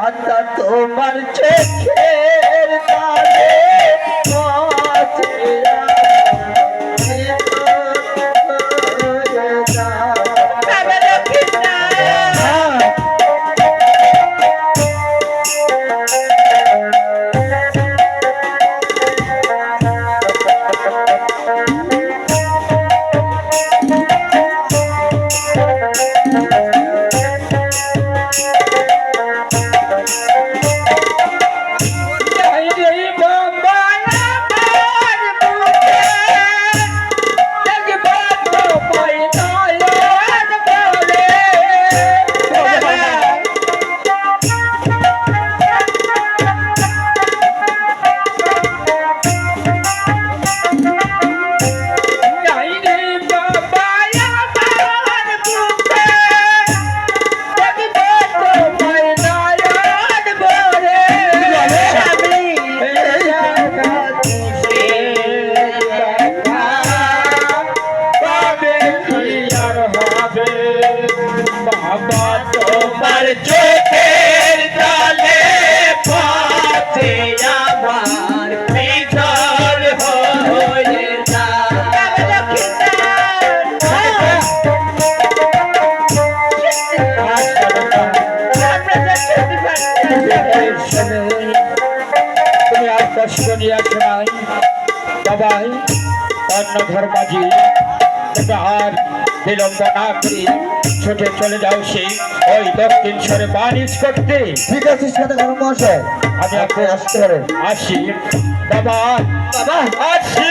দাদা তোমার চোখের তালে বাঁচিয়া চোখের তালে পাতে আমার বিছর হয়ে তুমি আর কষ্ট নিয়ে আসো নাই বাবাই অন্য ধর্মাজি আর বিলম্ব না করি ছুটে চলে যাও সেই ওই দক্ষিণ স্বরে বাণিজ্য করতে। ঠিক আছে সাথে মহাশয় আমি আপনি আসতে পারেন। আসি বাবা বাবা আসি।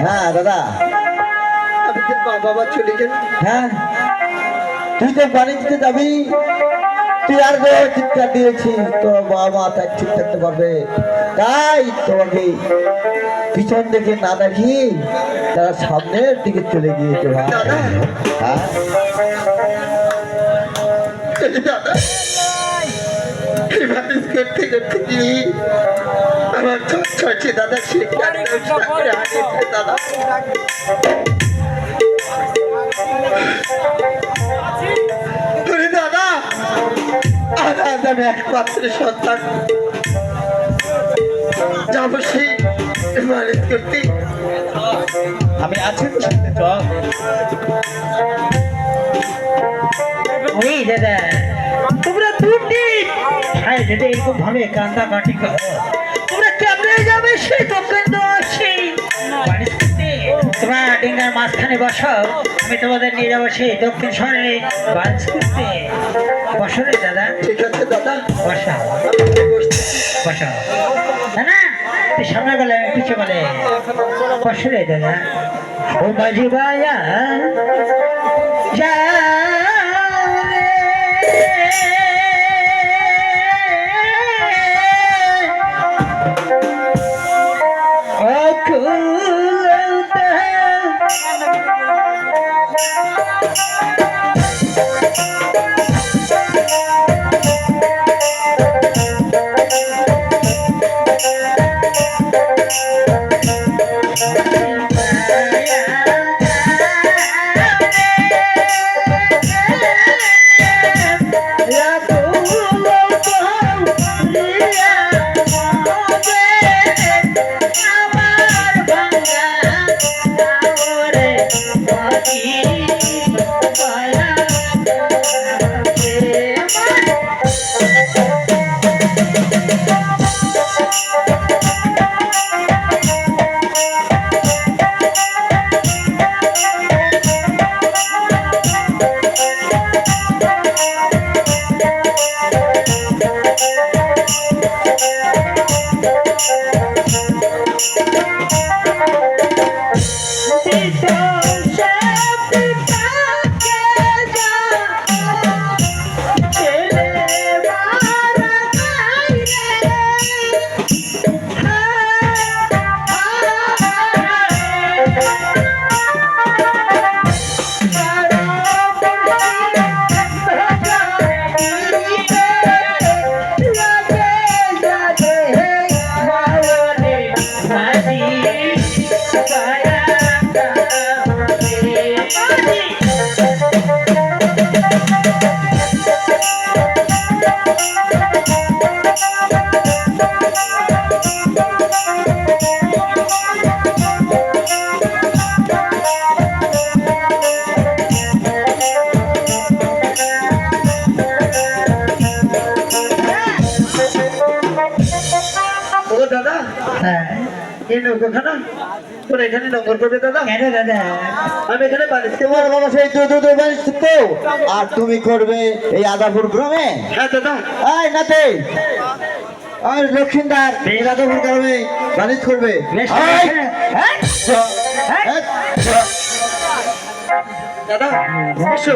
হ্যাঁ দাদা বাবা চলে গেল। হ্যাঁ তুই তো বাণিজ্যতে যাবি, তুই আর চিৎকার দিয়েছি তোর বাবা তাই ঠিক থাকতে পারবে, তাই তোমাকে পিছন দিকে না দেখি তারা সামনের দিকে চলে গিয়েছে। আমার ছয় দাদা দাদা দাদা আজ আমি একমাত্র সন্তান যাবো সেই মালিক করতে। আমি আছি ওই দাদা তোমরা দুটি ভাই দাদা এরকম ভাবে কান্দা কাটি করো, তোমরা কেমনে যাবে সেই দোকান সেই তোমরা ডিঙ্গার মাঝখানে বসো, আমি তোমাদের নিয়ে যাবো সেই দক্ষিণ শহরে বাস করতে। বসো রে দাদা। ঠিক আছে দাদা বসা বসা না তুই সামনে গেলে আমি পিছু বলে বসো রে দাদা। ও বাজি ভাইয়া যা ও দাদা, হ্যাঁ এই নৌকাখানা তোর এখানে নোংর করবে দাদা? কেন দাদা? আমি এখানে বানিয়ে তোমার বাবা সেই তো আর তুমি করবে এই আদাপুর গ্রামে? হ্যাঁ দাদা। আয় নাতে আর লক্ষিন্দার এই আদাপুর গ্রামে বাণিজ্য করবে। বেশ, আয়। হ্যাঁ? হ্যাঁ। দাদা এসো।